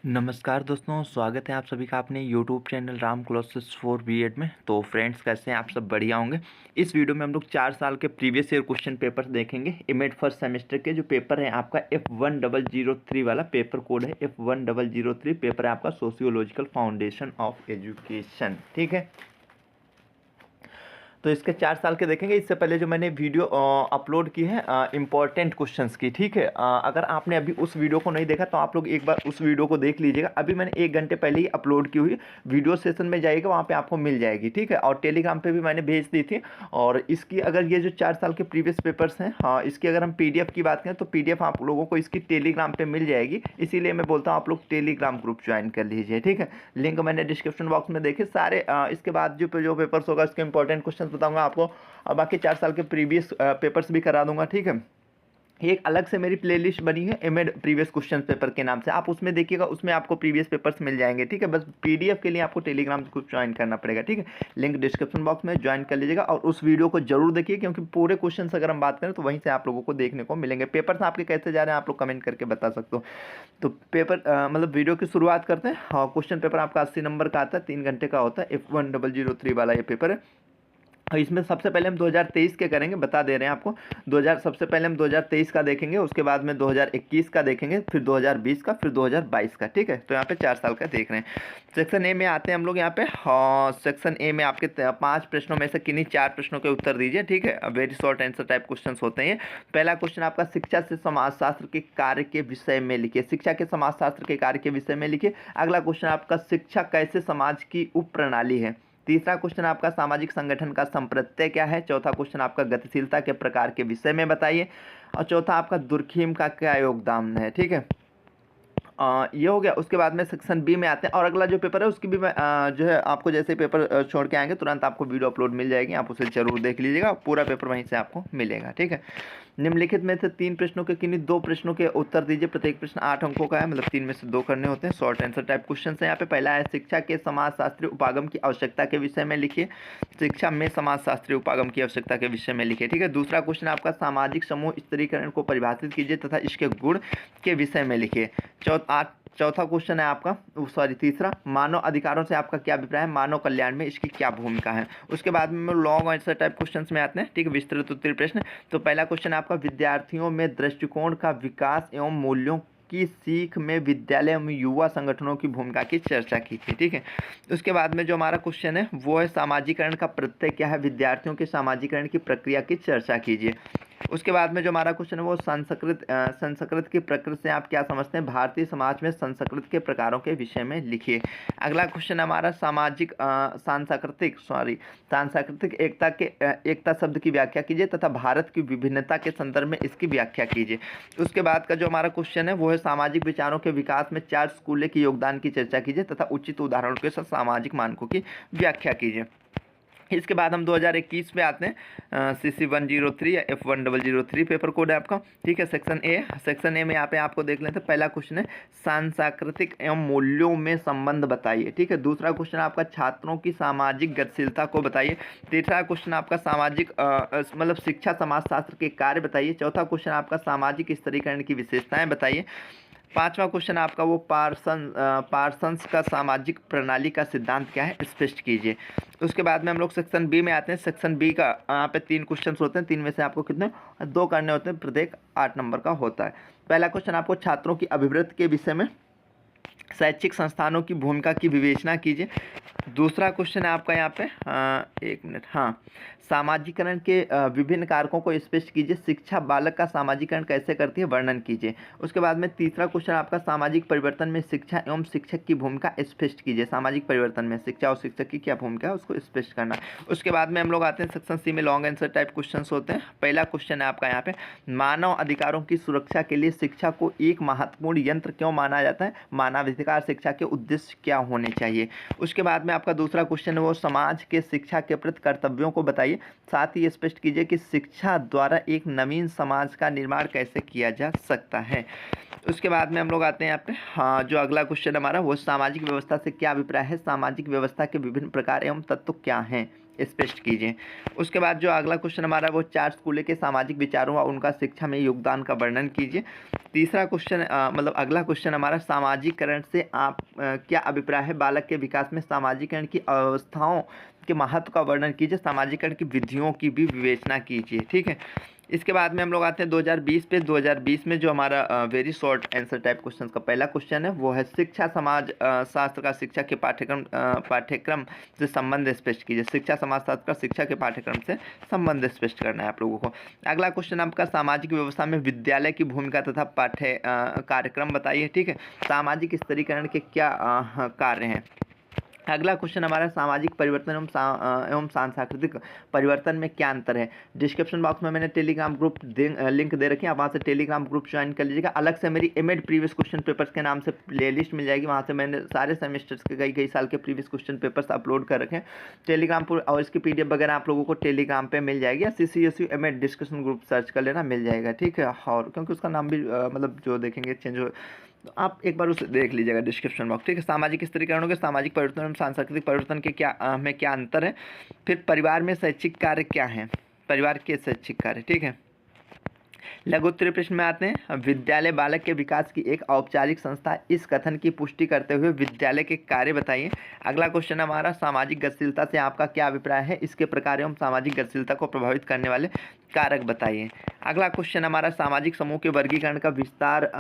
नमस्कार दोस्तों, स्वागत है आप सभी का अपने YouTube channel Ram classes for BEd में। तो फ्रेंड्स, कैसे हैं आप सब? बढ़िया होंगे। इस वीडियो में हम लोग 4 साल के प्रीवियस ईयर क्वेश्चन पेपर देखेंगे। इमेड फर्स्ट सेमेस्टर के जो पेपर है आपका F1003 वाला पेपर कोड है। F1003 पेपर है आपका सोशियोलॉजिकल फाउंडेशन ऑफ एजुकेशन। ठीक है, तो इसके 4 साल के देखेंगे। इससे पहले जो मैंने वीडियो अपलोड की है इम्पॉर्टेंट क्वेश्चंस की, ठीक है, अगर आपने अभी उस वीडियो को नहीं देखा तो आप लोग एक बार उस वीडियो को देख लीजिएगा। अभी मैंने 1 घंटे पहले ही अपलोड की हुई वीडियो, सेशन में जाइएगा, वहाँ पे आपको मिल जाएगी। ठीक है, और टेलीग्राम पे भी मैंने भेज दी थी। और इसकी अगर ये जो 4 साल के प्रीवियस पेपर्स हैं, हाँ, इसकी अगर हम PDF की बात करें तो PDF आप लोगों को इसकी टेलीग्राम पर मिल जाएगी। इसीलिए मैं बोलता हूँ आप लोग टेलीग्राम ग्रुप ज्वाइन कर लीजिए। ठीक है, लिंक मैंने डिस्क्रिप्शन बॉक्स में देखे सारे। इसके बाद जो पेपर्स होगा इसके इंपॉर्टेंट क्वेश्चन बताऊंगा आपको, और बाकी 4 साल के प्रीवियस पेपर्स भी करा दूंगा। ठीक है, एक अलग से मेरी प्लेलिस्ट बनी है एमएड प्रीवियस क्वेश्चन पेपर के नाम से, आप उसमें देखिएगा, उसमें आपको प्रीवियस पेपर्स मिल जाएंगे। ठीक है, बस PDF के लिए आपको टेलीग्राम ग्रुप ज्वाइन करना पड़ेगा। ठीक है, लिंक डिस्क्रिप्शन बॉक्स में ज्वाइन कर लीजिएगा और उस वीडियो को जरूर देखिए, क्योंकि पूरे क्वेश्चन अगर हम बात करें तो वहीं से आप लोगों को देखने को मिलेंगे। पेपर्स आपके कैसे जा रहे हैं आप लोग कमेंट करके बता सकते हो। तो पेपर मतलब वीडियो की शुरुआत करते हैं। हाँ, क्वेश्चन पेपर आपका 80 नंबर का आता है, 3 घंटे का होता है। F1003 वाला ये पेपर है। इसमें सबसे पहले हम 2023 के करेंगे, बता दे रहे हैं आपको। 2000 सबसे पहले हम 2023 का देखेंगे, उसके बाद में 2021 का देखेंगे, फिर 2020 का, फिर 2022 का। ठीक है, तो यहाँ पे 4 साल का देख रहे हैं। सेक्शन ए में आते हैं हम लोग यहाँ पे। हाँ, सेक्शन ए में आपके 5 प्रश्नों में से किन्हीं 4 प्रश्नों के उत्तर दीजिए। ठीक है, very short answer type question होते हैं। पहला क्वेश्चन आपका, शिक्षा से समाजशास्त्र के कार्य के विषय में लिखिए। शिक्षा के समाजशास्त्र के कार्य के विषय में लिखिए। अगला क्वेश्चन आपका, शिक्षा कैसे समाज की उप प्रणाली है। तीसरा क्वेश्चन आपका, सामाजिक संगठन का संप्रत्यय क्या है। चौथा क्वेश्चन आपका, गतिशीलता के प्रकार के विषय में बताइए। और चौथा आपका, दुर्खिम का क्या योगदान है। ठीक है, ये हो गया। उसके बाद में सेक्शन बी में आते हैं, और अगला जो पेपर है उसकी भी मैं जो है आपको, जैसे पेपर छोड़ के आएंगे तुरंत आपको वीडियो अपलोड मिल जाएगी, आप उसे जरूर देख लीजिएगा, पूरा पेपर वहीं से आपको मिलेगा। ठीक है, निम्नलिखित में से 3 प्रश्नों के किन्हीं 2 प्रश्नों के उत्तर दीजिए। प्रत्येक प्रश्न 8 अंकों का है, मतलब 3 में से 2 करने होते हैं। शॉर्ट आंसर टाइप क्वेश्चन है यहाँ पे। पहला है, शिक्षा के समाजशास्त्रीय उपागम की आवश्यकता के विषय में लिखिए। शिक्षा में समाजशास्त्रीय उपागम की आवश्यकता के विषय में लिखिए। ठीक है, दूसरा क्वेश्चन आपका, सामाजिक समूह स्तरीकरण को परिभाषित कीजिए तथा इसके गुण के विषय में लिखिए। चौथा क्वेश्चन है आपका, तीसरा, मानव अधिकारों से आपका क्या अभिप्राय है, मानव कल्याण में इसकी क्या भूमिका है। उसके बाद में लॉन्ग आंसर टाइप क्वेश्चंस में आते हैं। ठीक है, विस्तृत उत्तरीय प्रश्न। तो पहला क्वेश्चन आपका, विद्यार्थियों में दृष्टिकोण का विकास एवं मूल्यों की सीख में विद्यालय एवं युवा संगठनों की भूमिका की चर्चा की थी। ठीक है, उसके बाद में जो हमारा क्वेश्चन है वो है, सामाजिकरण का प्रत्यय क्या है, विद्यार्थियों के सामाजिकरण की प्रक्रिया की चर्चा कीजिए। उसके बाद में जो हमारा क्वेश्चन है वो, संस्कृत की प्रकृति से आप क्या समझते हैं, भारतीय समाज में संस्कृत के प्रकारों के विषय में लिखिए। अगला क्वेश्चन हमारा, सांस्कृतिक एकता शब्द की व्याख्या कीजिए तथा भारत की विभिन्नता के संदर्भ में इसकी व्याख्या कीजिए। उसके बाद का जो हमारा क्वेश्चन है वो है, सामाजिक विचारों के विकास में चार्ल्स स्कूले के योगदान की चर्चा कीजिए तथा उचित उदाहरणों के साथ सामाजिक मानकों की व्याख्या कीजिए। इसके बाद हम 2021 पे आते हैं। CC103 या F1003 पेपर कोड है आपका। ठीक है, सेक्शन ए में यहाँ पे आपको देख लेते हैं। पहला क्वेश्चन है, सांस्कृतिक एवं मूल्यों में संबंध बताइए। ठीक है, दूसरा क्वेश्चन आपका, छात्रों की सामाजिक गतिशीलता को बताइए। तीसरा क्वेश्चन आपका, सामाजिक मतलब शिक्षा समाजशास्त्र के कार्य बताइए। चौथा क्वेश्चन आपका, सामाजिक स्तरीकरण की विशेषताएं बताइए। पांचवा क्वेश्चन आपका, वो पार्सन्स का सामाजिक प्रणाली का सिद्धांत क्या है, स्पष्ट कीजिए। उसके बाद में हम लोग सेक्शन बी में आते हैं। सेक्शन बी का यहाँ पे 3 क्वेश्चन होते हैं, 3 में से आपको कितने 2 करने होते हैं, प्रत्येक 8 नंबर का होता है। पहला क्वेश्चन आपको, छात्रों की अभिवृद्धि के विषय में शैक्षिक संस्थानों की भूमिका की विवेचना कीजिए। दूसरा क्वेश्चन है आपका यहाँ पे, एक मिनट, हाँ, सामाजिकरण के विभिन्न कारकों को स्पष्ट कीजिए। शिक्षा बालक का सामाजिकरण कैसे करती है, वर्णन कीजिए। उसके बाद में तीसरा क्वेश्चन आपका, सामाजिक परिवर्तन में शिक्षा एवं शिक्षक की भूमिका स्पष्ट कीजिए। सामाजिक परिवर्तन में शिक्षा और शिक्षक की क्या भूमिका है उसको स्पष्ट करना। उसके बाद में हम लोग आते हैं सेक्शन सी में, लॉन्ग आंसर टाइप क्वेश्चन होते हैं। पहला क्वेश्चन है आपका यहाँ पे, मानव अधिकारों की सुरक्षा के लिए शिक्षा को एक महत्वपूर्ण यंत्र क्यों माना जाता है, मानवाधिकार शिक्षा के उद्देश्य क्या होने चाहिए। उसके बाद में आपका दूसरा क्वेश्चन है वो, समाज के शिक्षा के प्रति कर्तव्यों को बताइए। साथ ही स्पष्ट कीजिए कि शिक्षा द्वारा एक नवीन समाज का निर्माण कैसे किया जा सकता है। उसके बाद में हम लोग आते हैं यहाँ पे, हाँ, जो अगला क्वेश्चन हमारा वो, सामाजिक व्यवस्था से क्या अभिप्राय है, सामाजिक व्यवस्था के विभिन्न प्रकार एवं तत्व क्या हैं। स्पष्ट कीजिए। उसके बाद जो अगला क्वेश्चन हमारा वो चार्ल्स फूले के सामाजिक विचारों व उनका शिक्षा में योगदान का वर्णन कीजिए। तीसरा क्वेश्चन मतलब अगला क्वेश्चन हमारा सामाजिकरण से आप क्या अभिप्राय है, बालक के विकास में सामाजिकरण की अवस्थाओं के महत्व का वर्णन कीजिए, सामाजिकरण की विधियों की भी विवेचना कीजिए। ठीक है, इसके बाद में हम लोग आते हैं 2020 पे। 2020 में जो हमारा very short answer type question का पहला क्वेश्चन है वो है शिक्षा समाज शास्त्र का शिक्षा के पाठ्यक्रम से संबंध स्पष्ट कीजिए। शिक्षा समाज शास्त्र का शिक्षा के पाठ्यक्रम से संबंध स्पष्ट करना है आप लोगों को। अगला क्वेश्चन आपका सामाजिक व्यवस्था में विद्यालय की भूमिका तथा कार्यक्रम बताइए। ठीक है, सामाजिक स्तरीकरण के क्या कार्य हैं। अगला क्वेश्चन हमारा सामाजिक परिवर्तन एवं सांस्कृतिक परिवर्तन में क्या अंतर है। डिस्क्रिप्शन बॉक्स में मैंने टेलीग्राम ग्रुप लिंक दे रखी है, आप वहाँ से टेलीग्राम ग्रुप ज्वाइन कर लीजिएगा। अलग से मेरी एमएड प्रीवियस क्वेश्चन पेपर्स के नाम से प्लेलिस्ट मिल जाएगी, वहाँ से मैंने सारे सेमेस्टर्स के कई साल के प्रीवियस क्वेश्चन पेपर्स अपलोड कर रखे हैं टेलीग्राम पर, और इसकी PDF वगैरह आप लोगों को टेलीग्राम पर मिल जाएगी, या CCSU MEd discussion group search कर लेना, मिल जाएगा। ठीक है, और क्योंकि उसका नाम भी मतलब जो देखेंगे चेंज हो, तो आप एक बार उसे देख लीजिएगा डिस्क्रिप्शन बॉक्स। ठीक है, सामाजिक स्तरीकरणों के सामाजिक परिवर्तन और सांस्कृतिक परिवर्तन के क्या में क्या अंतर है। फिर परिवार में शैक्षिक कार्य क्या है, परिवार के शैक्षिक कार्य। ठीक है, लघु उत्तरीय प्रश्न में आते हैं। विद्यालय बालक के विकास की एक औपचारिक संस्था, इस कथन की पुष्टि करते हुए विद्यालय के कार्य बताइए। अगला क्वेश्चन हमारा सामाजिक गतिशीलता से आपका क्या अभिप्राय है, इसके प्रकार एवं सामाजिक गतिशीलता को प्रभावित करने वाले कारक बताइए। अगला क्वेश्चन हमारा सामाजिक समूह के वर्गीकरण का विस्तार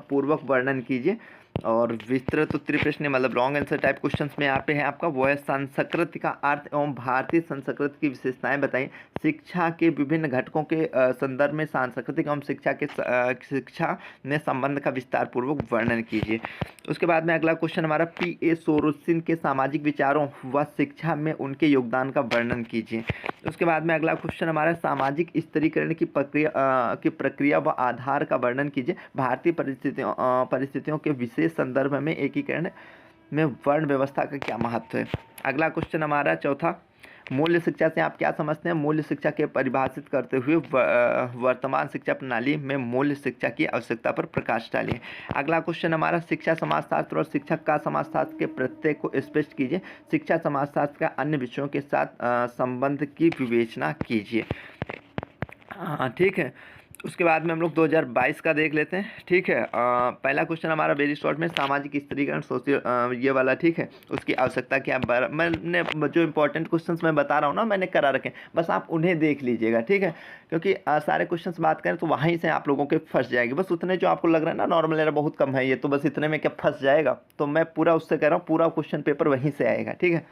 पूर्वक वर्णन कीजिए। और विस्तृत उत्तरीय प्रश्न मतलब लॉन्ग आंसर टाइप क्वेश्चंस में यहाँ पे है आपका वो है संस्कृति का अर्थ एवं भारतीय संस्कृति की विशेषताएं बताइए। शिक्षा के विभिन्न घटकों के संदर्भ में सांस्कृतिक एवं शिक्षा में संबंध का विस्तार पूर्वक वर्णन कीजिए। उसके बाद में अगला क्वेश्चन हमारा P.A. सोरोसिन के सामाजिक विचारों व शिक्षा में उनके योगदान का वर्णन कीजिए। उसके बाद में अगला क्वेश्चन हमारा सामाजिक स्तरीकरण की प्रक्रिया व आधार का वर्णन कीजिए। भारतीय परिस्थितियों के विशेष संदर्भ में एकीकरण में वर्ण व्यवस्था का क्या महत्व है। अगला क्वेश्चन हमारा चौथा, मूल्य शिक्षा से आप क्या समझते हैं। मूल्य शिक्षा के परिभाषित करते हुए वर्तमान शिक्षा प्रणाली में मूल्य शिक्षा की आवश्यकता पर प्रकाश डालिए। अगला क्वेश्चन हमारा शिक्षा समाजशास्त्र और शिक्षक का समाजशास्त्र के प्रत्यय को स्पष्ट कीजिए। शिक्षा समाजशास्त्र का अन्य विषयों के साथ संबंध की विवेचना कीजिए। ठीक है, उसके बाद में हम लोग 2022 का देख लेते हैं। ठीक है, पहला क्वेश्चन हमारा वेरी शॉर्ट में सामाजिक स्तरीकरण सोशल ये वाला। ठीक है, उसकी आवश्यकता क्या, मैंने जो इंपॉर्टेंट क्वेश्चंस मैं बता रहा हूँ ना मैंने करा रखे, बस आप उन्हें देख लीजिएगा। ठीक है, क्योंकि सारे क्वेश्चंस बात करें तो वहीं से आप लोगों के फंस जाएगी। बस उतने जो आपको लग रहा है ना नॉर्मल एरर बहुत कम है ये, तो बस इतने में क्या फंस जाएगा, तो मैं पूरा उससे कह रहा हूँ, पूरा क्वेश्चन पेपर वहीं से आएगा। ठीक है,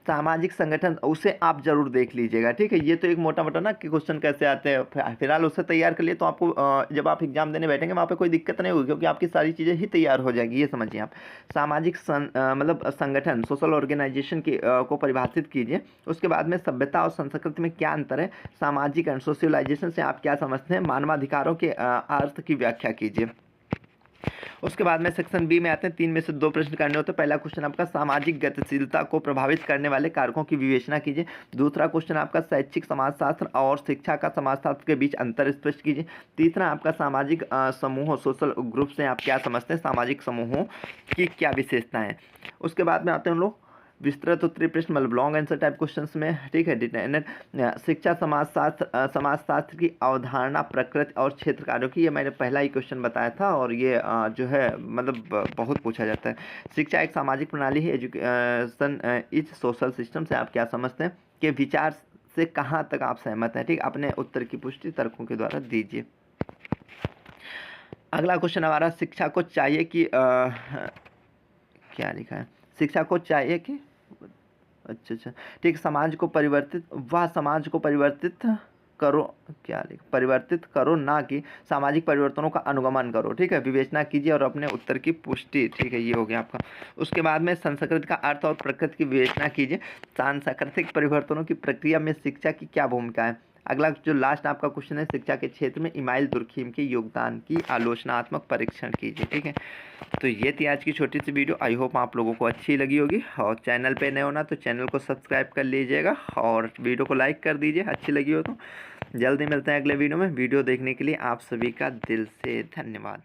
सामाजिक संगठन उसे आप जरूर देख लीजिएगा। ठीक है, ये तो एक मोटा मोटा ना कि क्वेश्चन कैसे आते हैं, फिलहाल उससे तैयार कर लिए तो आपको जब आप एग्जाम देने बैठेंगे वहाँ पे कोई दिक्कत नहीं होगी, क्योंकि आपकी सारी चीज़ें ही तैयार हो जाएगी। ये समझिए आप सामाजिक मतलब संगठन सोशल ऑर्गेनाइजेशन को परिभाषित कीजिए। उसके बाद में सभ्यता और संस्कृति में क्या अंतर है। सामाजिक सोशलाइजेशन से आप क्या समझते हैं। मानवाधिकारों के अर्थ की व्याख्या कीजिए। उसके बाद में सेक्शन बी में आते हैं, 3 में से 2 प्रश्न करने होते हैं। पहला क्वेश्चन आपका सामाजिक गतिशीलता को प्रभावित करने वाले कारकों की विवेचना कीजिए। दूसरा क्वेश्चन आपका शैक्षिक समाजशास्त्र और शिक्षा का समाजशास्त्र के बीच अंतर स्पष्ट कीजिए। तीसरा आपका सामाजिक समूहों सोशल ग्रुप से आप क्या समझते हैं, सामाजिक समूहों की क्या विशेषताएं। उसके बाद में आते हैं हम लोग विस्तृत उत्तरीय प्रश्न मतलब लॉन्ग आंसर टाइप क्वेश्चंस में। ठीक है, शिक्षा समाजशास्त्र की अवधारणा प्रकृति और क्षेत्र कार्यों की, ये मैंने पहला ही क्वेश्चन बताया था, और ये जो है मतलब बहुत पूछा जाता है। शिक्षा एक सामाजिक प्रणाली है, एजुकेशन इज सोशल सिस्टम से आप क्या समझते हैं के विचार से कहाँ तक आप सहमत हैं। ठीक, अपने उत्तर की पुष्टि तर्कों के द्वारा दीजिए। अगला क्वेश्चन हमारा शिक्षा को चाहिए कि क्या लिखा है, शिक्षा को चाहिए कि अच्छा ठीक, समाज को परिवर्तित करो, क्या लिख परिवर्तित करो ना कि सामाजिक परिवर्तनों का अनुगमन करो। ठीक है, विवेचना कीजिए और अपने उत्तर की पुष्टि। ठीक है, ये हो गया आपका। उसके बाद में संस्कृति का अर्थ और प्रकृति की विवेचना कीजिए। सांस्कृतिक परिवर्तनों की प्रक्रिया में शिक्षा की क्या भूमिका है। अगला जो लास्ट आपका क्वेश्चन है, शिक्षा के क्षेत्र में इमाइल दुर्खीम के योगदान की आलोचनात्मक परीक्षण कीजिए। ठीक है, तो ये थी आज की छोटी सी वीडियो। आई होप आप लोगों को अच्छी लगी होगी, और चैनल पे नए होना तो चैनल को सब्सक्राइब कर लीजिएगा और वीडियो को लाइक कर दीजिए अच्छी लगी हो तो। जल्दी मिलते हैं अगले वीडियो में। वीडियो देखने के लिए आप सभी का दिल से धन्यवाद।